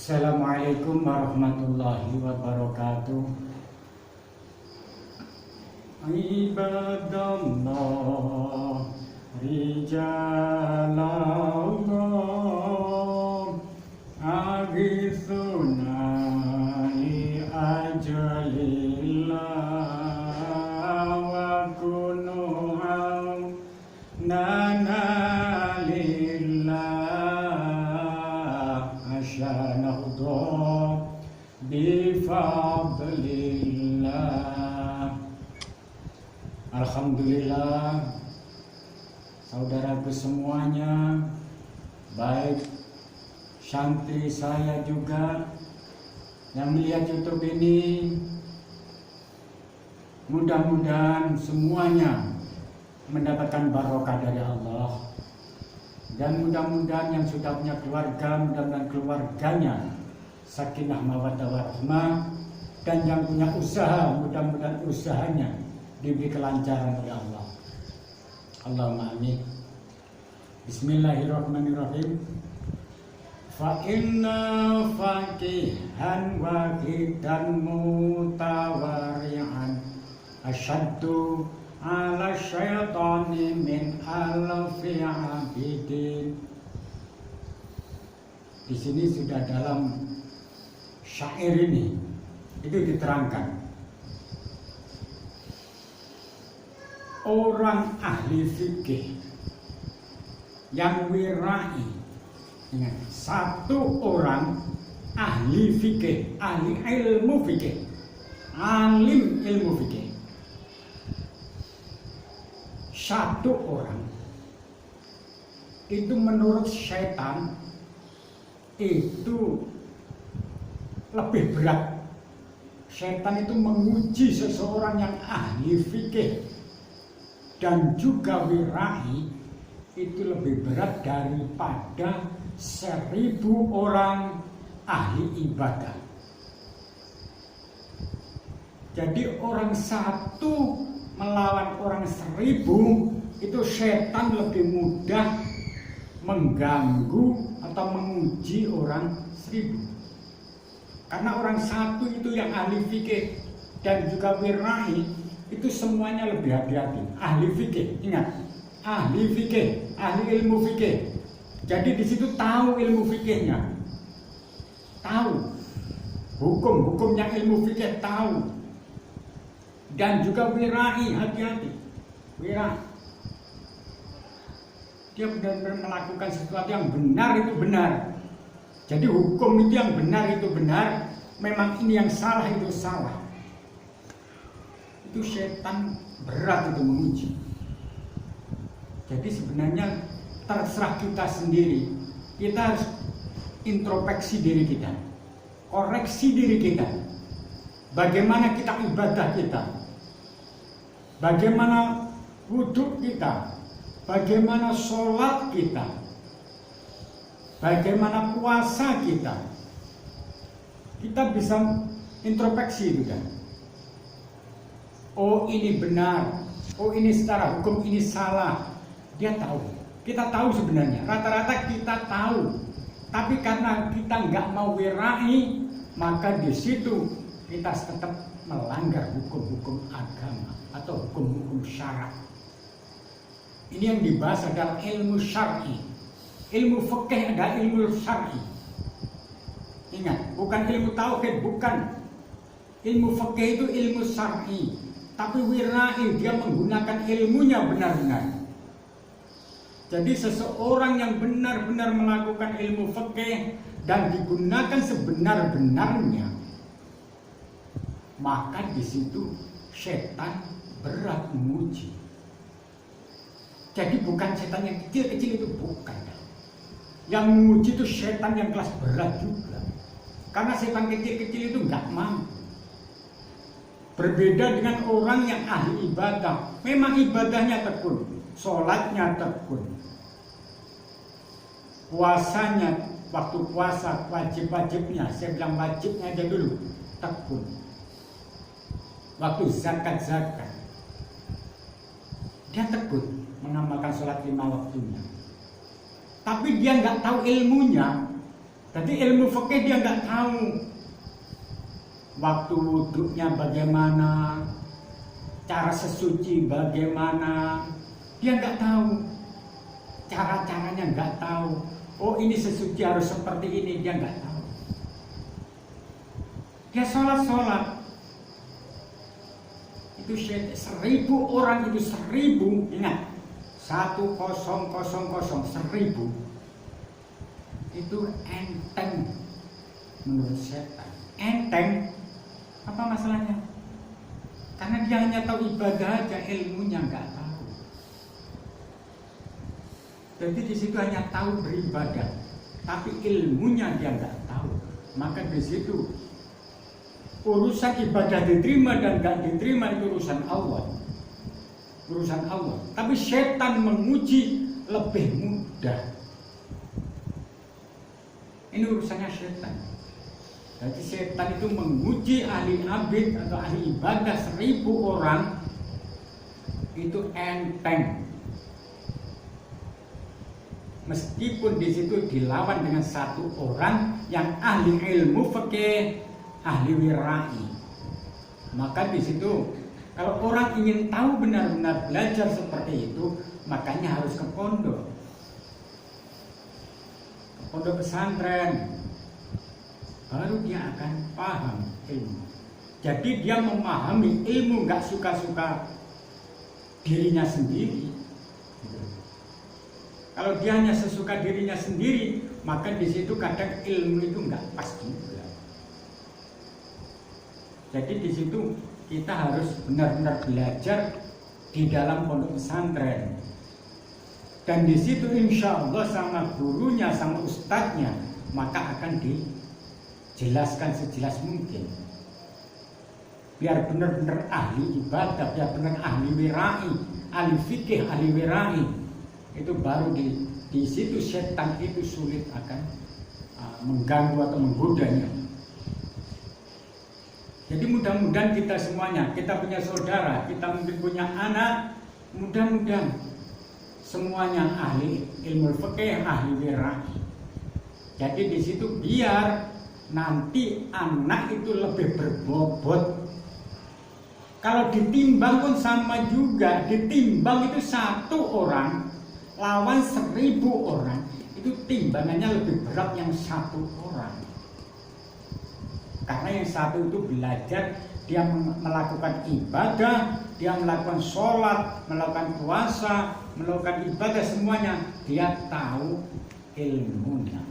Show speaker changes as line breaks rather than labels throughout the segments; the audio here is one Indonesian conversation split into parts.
Assalamualaikum warahmatullahi wabarakatuh. Ibadallah rijalallah aghithuna li ajalillah wa kunu nana lillah asyanahdo bifadlillah. Alhamdulillah, saudaraku semuanya, baik santri saya juga yang melihat YouTube ini, mudah-mudahan semuanya mendapatkan barokah dari Allah, dan mudah-mudahan yang sudah punya keluarga, mudah-mudahan keluarganya sakinah mawaddah warahmah, dan yang punya usaha, mudah-mudahan usahanya diberi kelancaran oleh Allah. Allahumma amin. Bismillahirrahmanirrahim. Fa inna faqihan wahidan mutawari'an asyaddu ala syaitani min alfi abidin. Di sini sudah dalam syair ini itu diterangkan, orang ahli fikih yang wirai, satu orang ahli fikih, ahli ilmu fikih, alim ilmu fikih, satu orang itu menurut syaitan itu lebih berat. Syaitan itu menguji seseorang yang ahli fikih dan juga wirai itu lebih berat daripada 1000 orang ahli ibadah. Jadi orang satu melawan orang 1000 itu setan lebih mudah mengganggu atau menguji orang 1000. Karena orang satu itu yang ahli fikih dan juga wirai itu semuanya lebih hati-hati. Ahli fikih, ingat, ahli fikih, ahli ilmu fikih. Jadi di situ tahu ilmu fikihnya, tahu hukum-hukumnya ilmu fikih, tahu. Dan juga wirai, hati-hati, wirai. Dia benar-benar melakukan sesuatu yang benar itu benar. Jadi hukum itu yang benar itu benar. Memang ini yang salah itu salah. Itu setan berat itu menguji. Jadi sebenarnya terserah kita sendiri. Kita harus introspeksi diri kita, koreksi diri kita. Bagaimana kita ibadah kita, bagaimana wudhu kita, bagaimana sholat kita, bagaimana puasa kita. Kita bisa introspeksi itu kan. Oh ini benar, oh ini secara hukum ini salah. Dia tahu, kita tahu sebenarnya, rata-rata kita tahu. Tapi karena kita nggak mau wirai, maka di situ kita tetap melanggar hukum-hukum agama atau hukum-hukum syarak. Ini yang dibahas adalah ilmu syar'i. Ilmu fikih adalah ilmu syar'i. Ingat, bukan ilmu tauhid, bukan. Ilmu fikih itu ilmu syar'i. Tapi wirai dia menggunakan ilmunya benar-benar. Jadi seseorang yang benar-benar melakukan ilmu fikih dan digunakan sebenar-benarnya, maka di situ setan berat menguji. Jadi bukan setan yang kecil-kecil itu, bukan. Yang menguji itu setan yang kelas berat juga. Karena setan kecil-kecil itu nggak mampu. Berbeda dengan orang yang ahli ibadah. Memang ibadahnya tekun, sholatnya tekun, puasanya, waktu puasa wajib-wajibnya, saya bilang wajibnya aja dulu, tekun. Waktu zakat-zakat, dia tekun mengamalkan sholat 5 waktunya. Tapi dia nggak tahu ilmunya. Jadi ilmu fikih dia nggak tahu waktu wudhunya bagaimana, cara sesuci bagaimana, dia nggak tahu, cara-caranya nggak tahu. Oh ini sesuci harus seperti ini, dia nggak tahu. Dia sholat itu 1000 orang itu 1000, ingat 1000 itu enteng menurut setan. Enteng apa masalahnya? Karena dia hanya tahu ibadah aja, ilmunya nggak tahu. Jadi di situ hanya tahu beribadah, tapi ilmunya dia nggak tahu. Maka di situ urusan ibadah diterima dan nggak diterima itu urusan Allah. Urusan Allah. Tapi setan menguji lebih mudah. Ini urusannya setan. Jadi setan itu menguji ahli abid atau ahli ibadah 1000 orang itu enteng. Meskipun di situ dilawan dengan 1 orang yang ahli ilmu fikih, ahli wirai. Maka di situ kalau orang ingin tahu benar-benar belajar seperti itu, makanya harus ke pondok. Ke pondok pesantren. Baru dia akan paham ilmu. Jadi dia memahami ilmu, nggak suka-suka dirinya sendiri. Kalau dia hanya sesuka dirinya sendiri, maka di situ kadang ilmu itu nggak pas juga. Jadi di situ kita harus benar-benar belajar di dalam pondok pesantren. Dan di situ insya Allah sama gurunya, sama ustadznya, maka akan dijelaskan sejelas mungkin. Biar benar-benar ahli ibadah, biar benar ahli wirai, ahli fikih, ahli wirai. Itu baru di situ setan itu sulit akan mengganggu atau menggodanya. Jadi mudah-mudahan kita semuanya, kita punya saudara, kita mungkin punya anak, mudah-mudahan semuanya ahli ilmu fikih, ahli wirai. Jadi di situ biar nanti anak itu lebih berbobot. Kalau ditimbang pun sama juga, ditimbang itu 1 orang lawan 1000 orang, itu timbangannya lebih berat yang 1 orang. Karena yang 1 itu belajar, dia melakukan ibadah, dia melakukan sholat, melakukan puasa, melakukan ibadah semuanya, dia tahu ilmunya.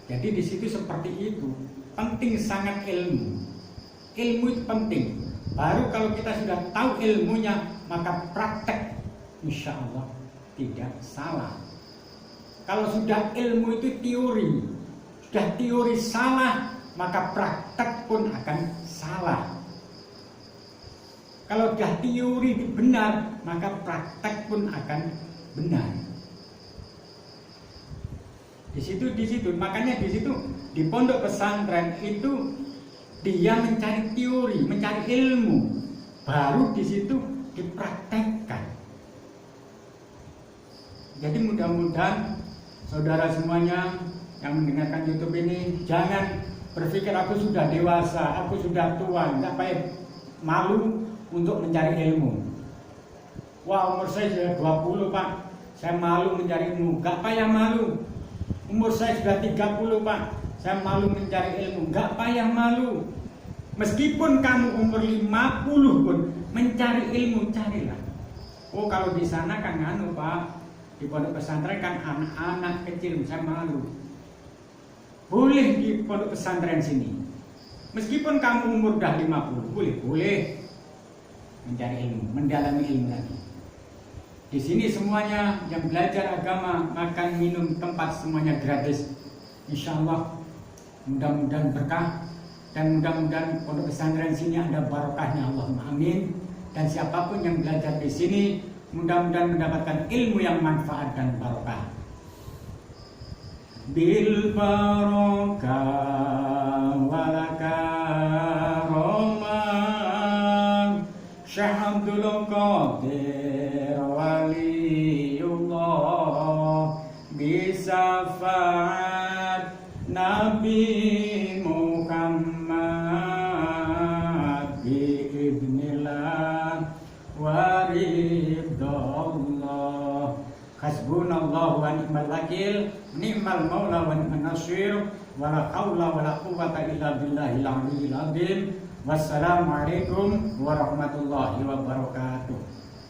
Jadi di situ seperti itu, penting sangat ilmu. Ilmu itu penting. Baru kalau kita sudah tahu ilmunya, maka praktek insya Allah tidak salah. Kalau sudah ilmu itu teori, sudah teori salah, maka praktek pun akan salah. Kalau sudah teori benar, maka praktek pun akan benar. Di situ, makanya di situ di pondok pesantren itu dia mencari teori, mencari ilmu, baru di situ dipraktekkan. Jadi mudah-mudahan saudara semuanya yang mendengarkan YouTube ini jangan berpikir aku sudah dewasa, aku sudah tua, nggak payah malu untuk mencari ilmu. Wah, umur saya sudah 20 Pak, saya malu mencari ilmu. Nggak payah malu. Umur saya sudah 30 Pak, saya malu mencari ilmu. Nggak payah malu. Meskipun kamu umur 50 pun mencari ilmu, carilah. Oh kalau di sana kan Pak, di pondok pesantren kan anak-anak kecil, saya malu. Boleh di pondok pesantren sini. Meskipun kamu umur dah 50, boleh mencari ilmu, mendalami ilmu lagi. Di sini semuanya yang belajar agama, makan, minum, tempat semuanya gratis. Insya Allah mudah-mudahan berkah dan mudah-mudahan pondok pesantren sini ada barokahnya, Allahumma amin. Dan siapapun yang belajar di sini mudah-mudahan mendapatkan ilmu yang manfaat dan barokah. Bil barokah walaka roman Syekh Abdul Qadir Waliullah bisa Nabi Muhammad biidznillah wa ridallah. Hasbunallahu wa ni'mal wakil, ni'mal maula wa ni'man nasir, wa la haula wa la quwwata illa billahil aliyyil azim. Wassalamualaikum warahmatullahi wabarakatuh.